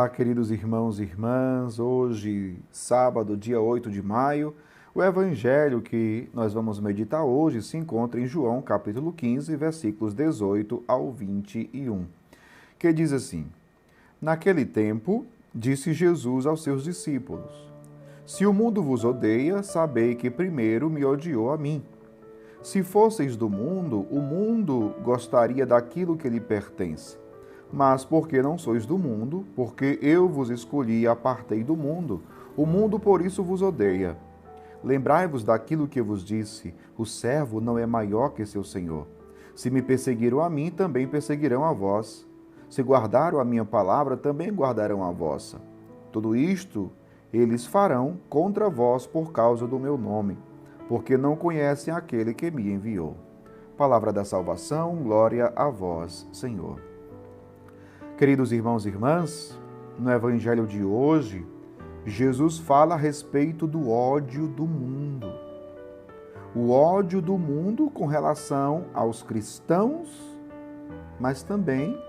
Olá, queridos irmãos e irmãs. Hoje, sábado, dia 8 de maio, o evangelho que nós vamos meditar hoje se encontra em João, capítulo 15, versículos 18 ao 21, que diz assim: Naquele tempo, disse Jesus aos seus discípulos: Se o mundo vos odeia, sabei que primeiro me odiou a mim. Se fosseis do mundo, o mundo gostaria daquilo que lhe pertence. Mas porque não sois do mundo, porque eu vos escolhi e apartei do mundo, o mundo por isso vos odeia. Lembrai-vos daquilo que vos disse: o servo não é maior que seu senhor. Se me perseguiram a mim, também perseguirão a vós. Se guardaram a minha palavra, também guardarão a vossa. Tudo isto eles farão contra vós por causa do meu nome, porque não conhecem aquele que me enviou. Palavra da salvação, glória a vós, Senhor. Queridos irmãos e irmãs, no evangelho de hoje, Jesus fala a respeito do ódio do mundo. O ódio do mundo com relação aos cristãos, mas também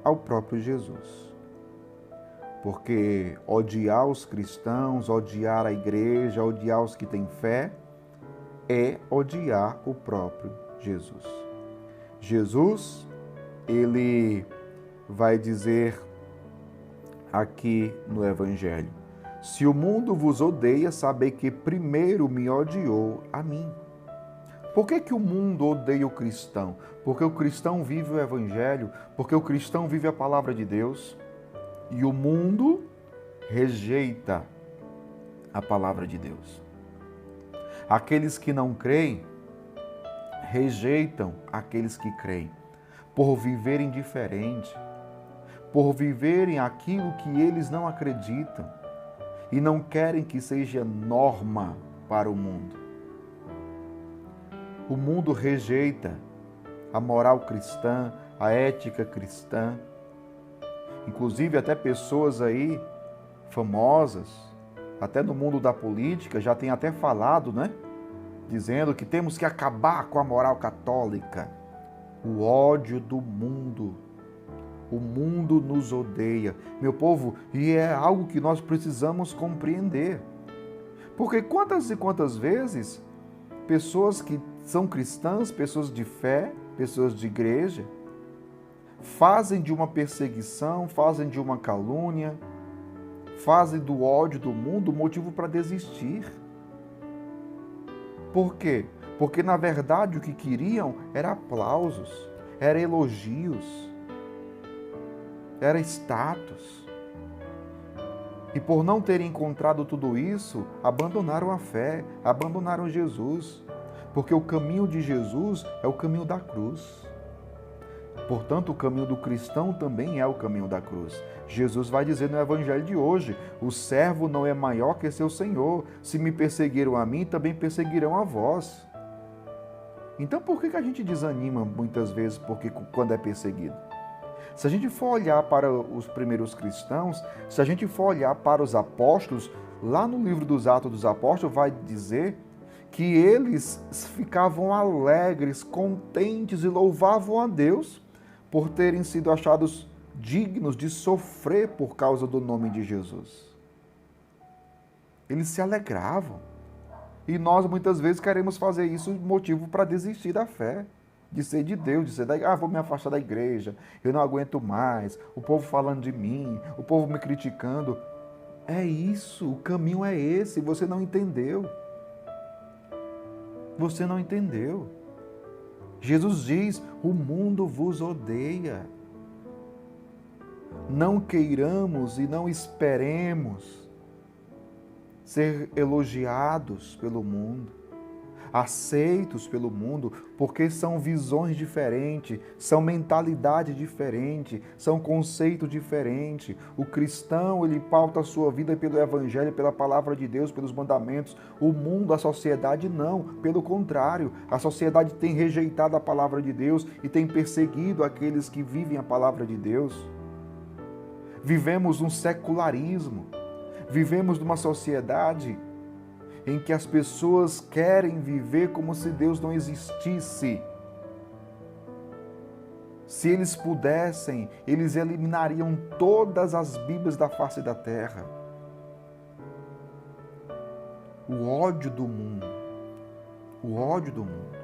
ao próprio Jesus. Porque odiar os cristãos, odiar a igreja, odiar os que têm fé, é odiar o próprio Jesus. Jesus, ele vai dizer aqui no Evangelho: se o mundo vos odeia, sabei que primeiro me odiou a mim. Por que o mundo odeia o cristão? Porque o cristão vive o Evangelho, porque o cristão vive a palavra de Deus e o mundo rejeita a palavra de Deus. Aqueles que não creem rejeitam aqueles que creem, por viverem diferente, por viverem aquilo que eles não acreditam e não querem que seja norma para o mundo. O mundo rejeita a moral cristã, a ética cristã. Inclusive até pessoas aí famosas, até no mundo da política, já tem até falado, né? Dizendo que temos que acabar com a moral católica. O ódio do mundo. O mundo nos odeia, meu povo, e é algo que nós precisamos compreender. Porque quantas e quantas vezes pessoas que são cristãs, pessoas de fé, pessoas de igreja, fazem de uma perseguição, fazem de uma calúnia, fazem do ódio do mundo motivo para desistir. Por quê? Porque na verdade o que queriam era aplausos, era elogios, era status. E por não terem encontrado tudo isso, abandonaram a fé, abandonaram Jesus. Porque o caminho de Jesus é o caminho da cruz. Portanto, o caminho do cristão também é o caminho da cruz. Jesus vai dizer no evangelho de hoje: o servo não é maior que seu senhor. Se me perseguiram a mim, também perseguirão a vós. Então por que a gente desanima muitas vezes quando é perseguido? Se a gente for olhar para os primeiros cristãos, se a gente for olhar para os apóstolos, lá no livro dos Atos dos Apóstolos vai dizer que eles ficavam alegres, contentes e louvavam a Deus por terem sido achados dignos de sofrer por causa do nome de Jesus. Eles se alegravam. E nós muitas vezes queremos fazer isso motivo para desistir da fé. De ser de Deus, de ser vou me afastar da igreja, eu não aguento mais, o povo falando de mim, o povo me criticando. É isso, o caminho é esse, você não entendeu. Você não entendeu. Jesus diz: o mundo vos odeia. Não queiramos e não esperemos ser elogiados pelo mundo, aceitos pelo mundo, porque são visões diferentes, são mentalidade diferente, são conceitos diferentes. O cristão, ele pauta a sua vida pelo evangelho, pela palavra de Deus, pelos mandamentos. O mundo, a sociedade, não. Pelo contrário, a sociedade tem rejeitado a palavra de Deus e tem perseguido aqueles que vivem a palavra de Deus. Vivemos um secularismo, vivemos numa sociedade em que as pessoas querem viver como se Deus não existisse. Se eles pudessem, eles eliminariam todas as Bíblias da face da terra. O ódio do mundo. O ódio do mundo.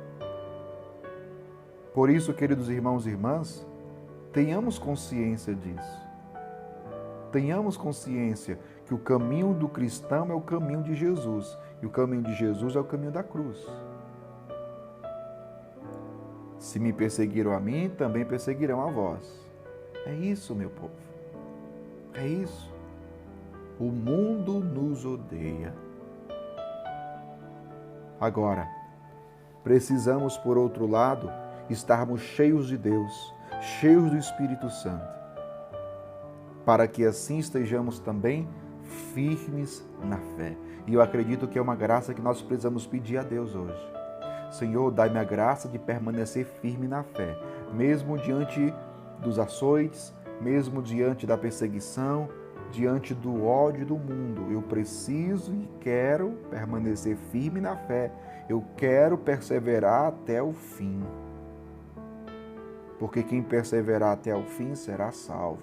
Por isso, queridos irmãos e irmãs, tenhamos consciência disso. Tenhamos consciência que o caminho do cristão é o caminho de Jesus. E o caminho de Jesus é o caminho da cruz. Se me perseguiram a mim, também perseguirão a vós. É isso, meu povo. É isso. O mundo nos odeia. Agora, precisamos, por outro lado, estarmos cheios de Deus, cheios do Espírito Santo, para que assim estejamos também firmes na fé. E eu acredito que é uma graça que nós precisamos pedir a Deus hoje. Senhor, dai-me a graça de permanecer firme na fé, mesmo diante dos açoites, mesmo diante da perseguição, diante do ódio do mundo. Eu preciso e quero permanecer firme na fé. Eu quero perseverar até o fim. Porque quem perseverar até o fim será salvo.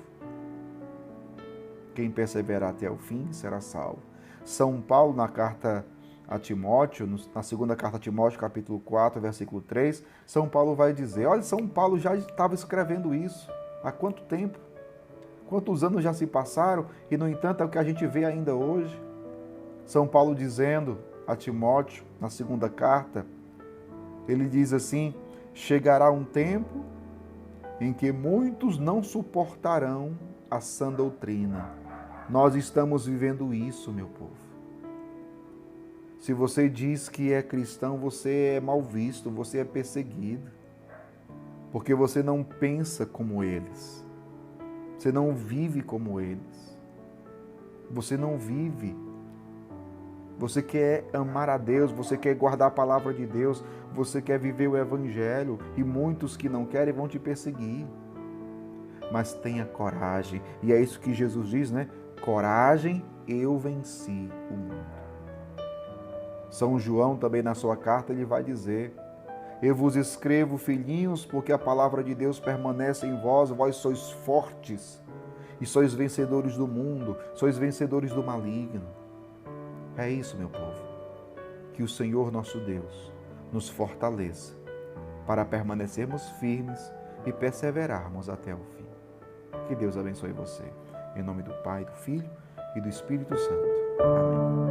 Quem perseverar até o fim será salvo. São Paulo, na carta a Timóteo, na segunda carta a Timóteo, capítulo 4, versículo 3, São Paulo vai dizer, olha, São Paulo já estava escrevendo isso. Há quanto tempo? Quantos anos já se passaram? E, no entanto, é o que a gente vê ainda hoje. São Paulo dizendo a Timóteo, na segunda carta, ele diz assim, chegará um tempo em que muitos não suportarão a sã doutrina. Nós estamos vivendo isso, meu povo. Se você diz que é cristão, você é mal visto, você é perseguido. Porque você não pensa como eles. Você não vive como eles. Você não vive. Você quer amar a Deus, você quer guardar a palavra de Deus, você quer viver o Evangelho e muitos que não querem vão te perseguir. Mas tenha coragem. E é isso que Jesus diz, né? Coragem, eu venci o mundo. São João também na sua carta ele vai dizer, eu vos escrevo, filhinhos, porque a palavra de Deus permanece em vós, vós sois fortes e sois vencedores do mundo, sois vencedores do maligno. É isso, meu povo. Que o Senhor nosso Deus nos fortaleça para permanecermos firmes e perseverarmos até o fim. Que Deus abençoe você. Em nome do Pai, do Filho e do Espírito Santo. Amém.